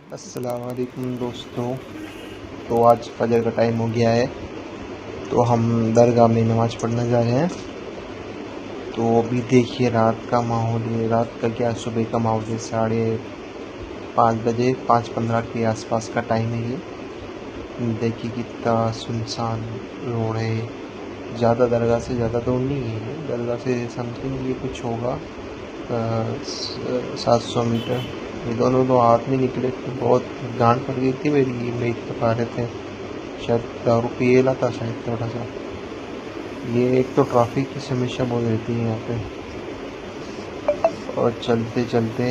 अस्सलाम वालेकुम दोस्तों। तो आज फजर का टाइम हो गया है, तो हम दरगाह में नमाज़ पढ़ने जा रहे हैं। तो अभी देखिए रात का माहौल है, रात का क्या सुबह का माहौल है। 5:30 बजे 5:15 के आसपास का टाइम है ये। देखिए कितना सुनसान रोड है। ज़्यादा दरगाह से ज़्यादा दूर नहीं है, दरगाह से समथिंग ये कुछ होगा 700 मीटर। ये दोनों तो हाथ में निकले थे, बहुत गांड पड़ गई थी मेरी। ये तो खा रहे थे, शायद दारू पिएला था शायद थोड़ा सा। ये एक तो ट्रैफिक की समस्या बहुत रहती है यहाँ पे। और चलते चलते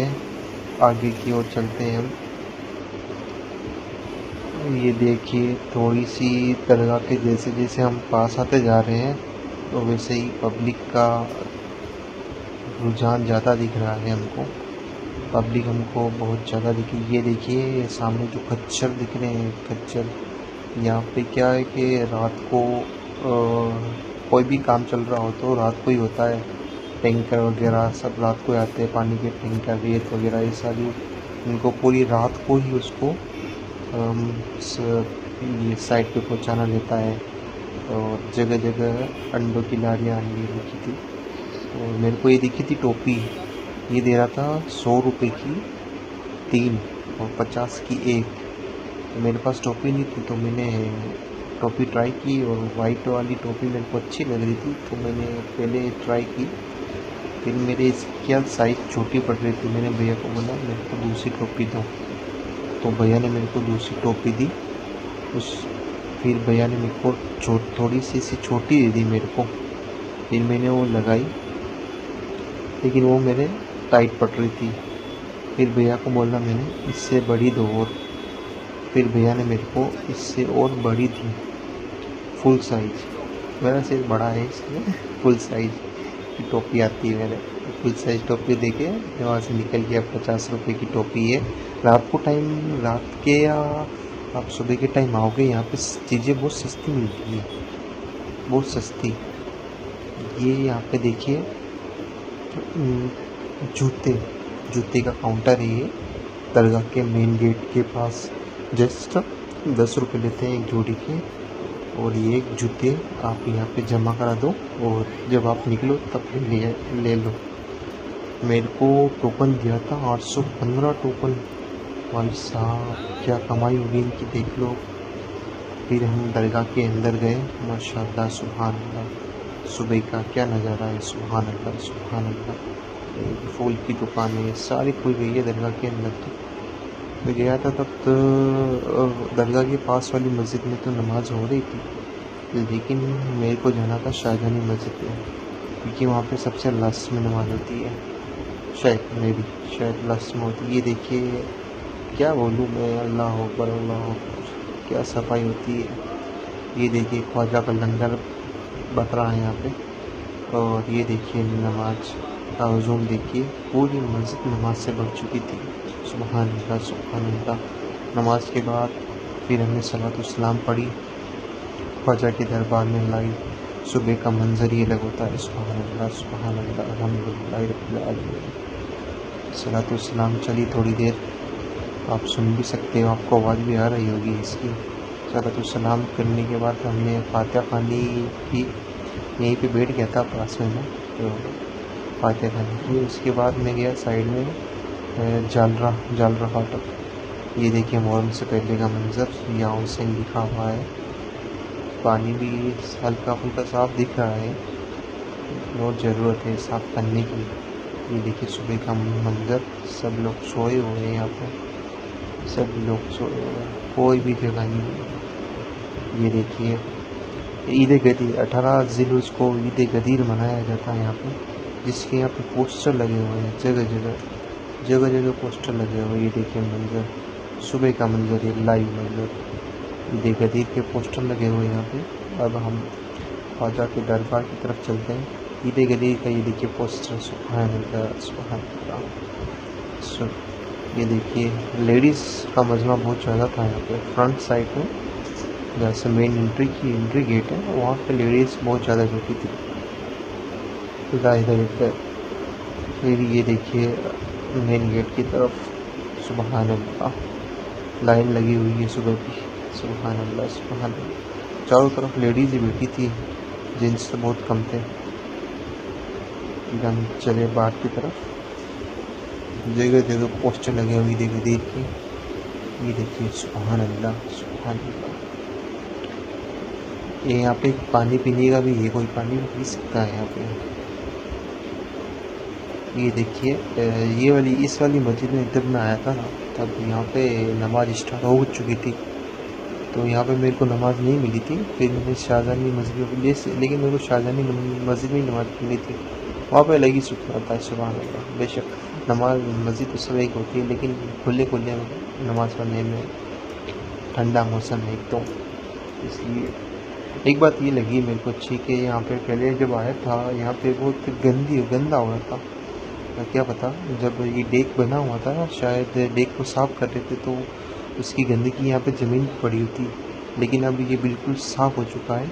आगे की ओर चलते हैं हम। ये देखिए थोड़ी सी दरगाह के जैसे जैसे हम पास आते जा रहे हैं, तो वैसे ही पब्लिक का रुझान ज़्यादा दिख रहा है हमको। पब्लिक हमको बहुत ज़्यादा दिखी। ये देखिए सामने जो खच्चर दिख रहे हैं, खच्चर। यहाँ पे क्या है कि रात को कोई भी काम चल रहा हो तो रात को ही होता है। टैंकर वगैरह सब रात को आते हैं, पानी के टैंकर, रेत वगैरह ये सारी। इनको पूरी रात को ही उसको ये साइड पे पहुँचाना रहता है। और जगह जगह अंडों की लारियाँ ये दिखी थी। तो मेरे को ये दिखी थी टोपी। ये दे रहा था 100 रुपये की 3 और 50 की 1। तो मेरे पास टोपी नहीं थी, तो मैंने टोपी ट्राई की। और वाइट वाली टोपी मेरे को अच्छी लग रही थी, तो मैंने पहले ट्राई की। फिर मेरे इसकी साइज़ छोटी पड़ रही थी। मैंने भैया को बोला मेरे को दूसरी टोपी दो, तो भैया ने मेरे को दूसरी टोपी दी। उस फिर भैया ने मेरे को थोड़ी सी छोटी दे दी मेरे को। फिर मैंने वो लगाई, लेकिन वो मेरे टाइट पड़ रही थी। फिर भैया को बोला मैंने इससे बड़ी दो। और फिर भैया ने मेरे को इससे और बड़ी दी, फुल साइज़। मेरा सिर बड़ा है इसलिए फुल साइज़ की टोपी आती है मेरे। फुल साइज़ टोपी देके मैं वहाँ से निकल गया। 50 रुपये की टोपी है। रात के या आप सुबह के टाइम आओगे, यहाँ पे चीज़ें बहुत सस्ती मिलती है, बहुत सस्ती। ये यहाँ पे देखिए जूते जूते का काउंटर है ये, दरगाह के मेन गेट के पास। जस्ट 10 रुपये लेते हैं एक जोड़ी के। और ये जूते आप यहाँ पे जमा करा दो, और जब आप निकलो तब ले लो। मेरे को टोकन दिया था 815 टोकन। भाई साहब क्या कमाई होगी इनकी, देख लो। फिर हम दरगाह के अंदर गए। माशाल्लाह सुभान अल्लाह, सुबह का क्या नज़ारा है। सुभान अल्लाह सुभान अल्लाह। फूल की दुकान है, सारी खुल गई है दरगाह के अंदर। तो मैं गया था तब तो दरगाह के पास वाली मस्जिद में तो नमाज़ हो रही थी, लेकिन मेरे को जाना था शाहजहानी मस्जिद में, क्योंकि वहाँ पे सबसे लास्ट में नमाज़ होती है। शायद लास्ट में होती है। ये देखिए क्या बोलूँ मैं, अल्लाह अकबर अल्लाह अकबर, क्या सफाई होती है। ये देखिए ख्वाजा का लंगर बट रहा है यहाँ पे। और ये देखिए नमाज का हजूम देखिए, पूरी मस्जिद नमाज से भर चुकी थी। सुभान अल्लाह सुभान अल्लाह। नमाज के बाद फिर हमने सलातो सलाम पढ़ी, ख्वाजा के दरबार में लाई। सुबह का मंजर ही अलग होता है। सुभान अल्लाह अल्हम्दुलिल्लाह रब्बिल आलमीन। सलातो सलाम चली थोड़ी देर, आप सुन भी सकते हो, आपको आवाज़ भी आ रही होगी इसकी। सलातो सलाम करने के बाद हमने फातिहा खानी थी। यहीं पे बैठ गया था पास में मैं, तो फातिहा खानी थी। उसके बाद मैं गया साइड में जालरा फाटक। ये देखिए मोहर्रम से पहले का मंजर, यहाँ हुसैन लिखा हुआ है। पानी भी हल्का फुल्का साफ दिख रहा है, बहुत ज़रूरत है साफ करने की। ये देखिए सुबह का मंजर, सब लोग सोए हुए हैं यहाँ पे, सब लोग सोए हुए हैं, कोई भी जगह नहीं है। ये देखिए ईद गदीर 18 ज़िलहज को ईद गदीर मनाया जाता है यहाँ पे, जिसके यहाँ पे पोस्टर लगे हुए हैं जगह जगह पोस्टर लगे हुए हैं। ये देखिए मंजर, सुबह का मंजर, ये लाइव मंजर, ईद गदीर के पोस्टर लगे हुए हैं यहाँ पे। अब हम ख्वाजा के दरबार की तरफ चलते हैं। ईद गदीर का ये देखिए पोस्टर, सुभान अल्लाह सुभान अल्लाह। ये देखिए लेडीज़ का मजमा बहुत ज़्यादा था यहाँ पे। फ्रंट साइड में जहाँ से मेन एंट्री गेट है, वहाँ पे लेडीज़ बहुत ज़्यादा बैठी थी। इधर फिर ये देखिए मेन गेट की तरफ, सुभान अल्लाह। लाइन लगी हुई है सुबह की। सुभान अल्लाह सुभान अल्लाह। चारों तरफ लेडीज़ ही बैठी थी, जेंट्स तो बहुत कम थे। फिर हम चले बाहर की तरफ। जगह जगह पोस्टर लगे हुए देखिए देखिए, ये देखिए सुभान अल्लाह सुभान अल्लाह। ये यहाँ पे पानी पीने का भी है, कोई पानी भी पी सकता है यहाँ पे। ये देखिए ये वाली इस वाली मस्जिद में जब मैं आया था ना, तब यहाँ पे नमाज स्टार्ट हो चुकी थी, तो यहाँ पे मेरे को नमाज़ नहीं मिली थी। फिर मैंने शाहजहानी मस्जिद के लिए लेकिन मेरे को शाहजहानी मस्जिद में ही नमाज़ मिली थी। वहाँ पे अलग ही सुकून आता है सुभान अल्लाह। बेशक नमाज मस्जिद तो सब एक होती है, लेकिन खुले खुले नमाज़ पढ़ने में, ठंडा मौसम है एक तो, इसलिए एक बात ये लगी मेरे को अच्छी कि यहाँ पे पहले जब आया था यहाँ पे बहुत गंदा हो रहा था। क्या पता जब ये डेक बना हुआ था शायद डेक को साफ़ कर रहे थे तो उसकी गंदगी यहाँ पे ज़मीन पर पड़ी होती, लेकिन अब ये बिल्कुल साफ़ हो चुका है।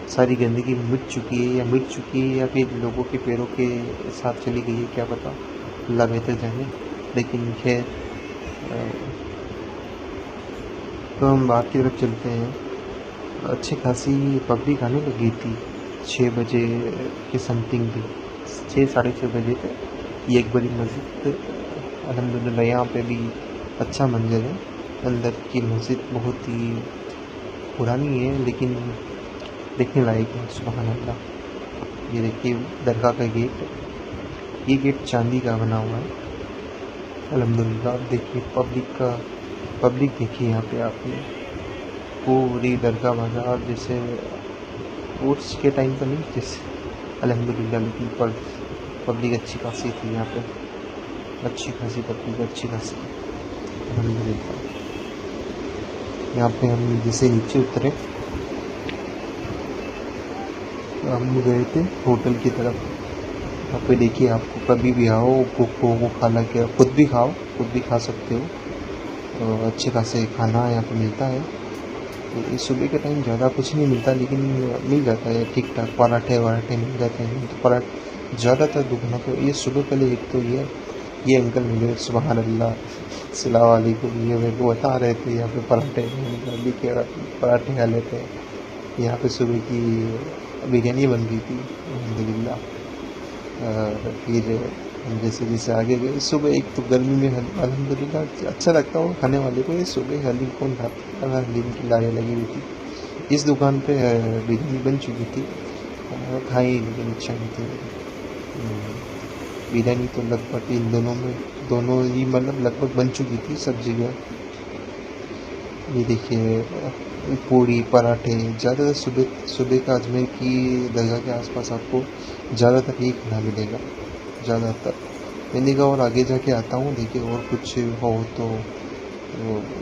सारी गंदगी मिट चुकी है या फिर लोगों के पैरों के साथ चली गई है, क्या पता, अल्लाह बेहतर जाने। लेकिन खैर तो हम बाहर की तरफ चलते हैं। अच्छी खासी पब्लिक आने लगी थी 6 बजे के समथिंग भी, 6 साढ़े 6 बजे थे। ये एक बड़ी मस्जिद अल्हम्दुलिल्लाह, यहाँ पे भी अच्छा मंजर है। अंदर की मस्जिद बहुत ही पुरानी है लेकिन देखने लायक है सुभान अल्लाह। ये देखिए दरगाह का गेट, ये गेट चांदी का बना हुआ है अल्हम्दुलिल्लाह। देखिए पब्लिक देखिए यहाँ पे आपने पूरी दरगाह बाजार जैसे उर्स के टाइम तो नहीं जैसे अल्हम्दुलिल्लाह, लेकिन पब्लिक अच्छी खासी थी यहाँ पे, अच्छी खासी पब्लिक, अच्छी खासी अल्हम्दुलिल्लाह। यहाँ पे हम जैसे नीचे उतरे, हम गए थे होटल की तरफ। यहाँ पे देखिए आपको कभी भी आओ भूख हो खाना के खुद भी खा सकते हो, तो अच्छे खासे खाना यहाँ पे मिलता है। तो इस सुबह के टाइम ज़्यादा कुछ नहीं मिलता लेकिन मिल जाता है ठीक ठाक, पराठे मिल जाते हैं। तो पराठे ज़्यादातर दुकानों पर ये सुबह पहले एक तो ये अंकल मिले सुभान अल्लाह अस्सलाम वालेकुम, ये मेरे को बता रहे थे यहाँ पे पराठे पराठे खा लेते हैं। यहाँ पे सुबह की बिरयानी बन गई थी अल्हम्दुलिल्लाह। फिर हम जैसे जैसे आगे गए, सुबह एक तो गर्मी में अल्हम्दुलिल्लाह अच्छा लगता हो खाने वाले को। ये सुबह हलीम कौन खाता है, हलीम की लाइन लगी हुई थी। इस दुकान पे बिरयानी बन चुकी थी, खाई लेकिन अच्छा नहीं थी बिरयानी। तो लगभग इन दोनों ही मतलब लगभग बन चुकी थी सब जगह। ये देखिए पूड़ी पराठे, ज़्यादातर सुबह का अजमेर की दरगाह के आसपास आपको ज़्यादातर यही खाना मिलेगा ज़्यादातर। मैंने कहा और आगे जाके आता हूँ देखिए और कुछ हो तो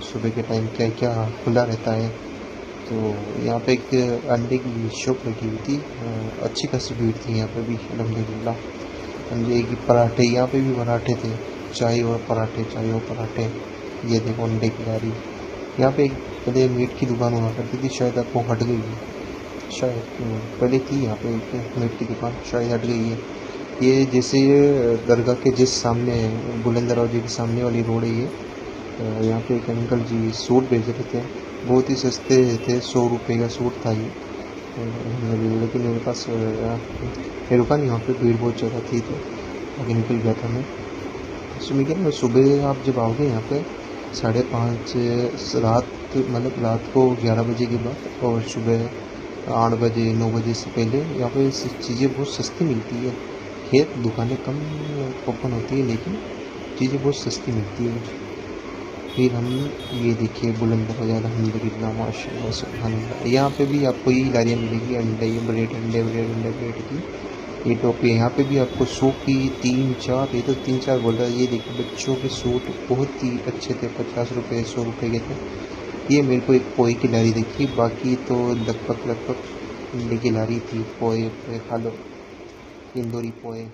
सुबह के टाइम क्या क्या खुला रहता है। तो यहाँ पे एक अंडे की शॉप लगी हुई थी, अच्छी खासी भीड़ थी यहाँ पे भी अल्हम्दुलिल्लाह। अंडे की पराठे, यहाँ पे भी पराठे थे, चाय और पराठे। ये देखो अंडे की लारी। यहाँ पे एक पहले मीट की दुकान हुआ करती थी, शायद आपको हट गई है, शायद पहले थी यहाँ पे एक मीट की दुकान, शायद हट गई है। ये जैसे ये दरगाह के जिस सामने बुलंद दरवाजे के सामने वाली रोड है ये, यहाँ पे एक अंकल जी सूट बेच रहे थे, बहुत ही सस्ते थे, 100 रुपये का सूट था ये। लेकिन मेरे पास मैं रुका नहीं वहाँ पे, भीड़ बहुत ज़्यादा थी तो आगे निकल गया था मैं। सुनिए क्या, सुबह आप जब आओगे यहाँ पे 5:30 रात को 11 बजे के बाद और सुबह 8 बजे 9 बजे से पहले यहाँ पे चीज़ें बहुत सस्ती मिलती है। खैर दुकानें कम ओपन होती है लेकिन चीज़ें बहुत सस्ती मिलती है। फिर हम ये देखिए बुलंद दरवाजा अल्हम्दुलिल्लाह माशाअल्लाह सुभान अल्लाह। यहाँ पे भी आपको यही लारियाँ मिलेगी, ब्रेड की ये टोपी। यहाँ पे भी आपको सूट की 3-4, ये तो 3-4 बोल रहा है। ये देखिए बच्चों के सूट बहुत ही अच्छे थे, 50 रुपये 100 रुपये के थे। ये मेरे को एक पोए की लारी देखी, बाकी तो लगभग अंडे की लारी थी। पोए खा लो, इंदौरी पोए।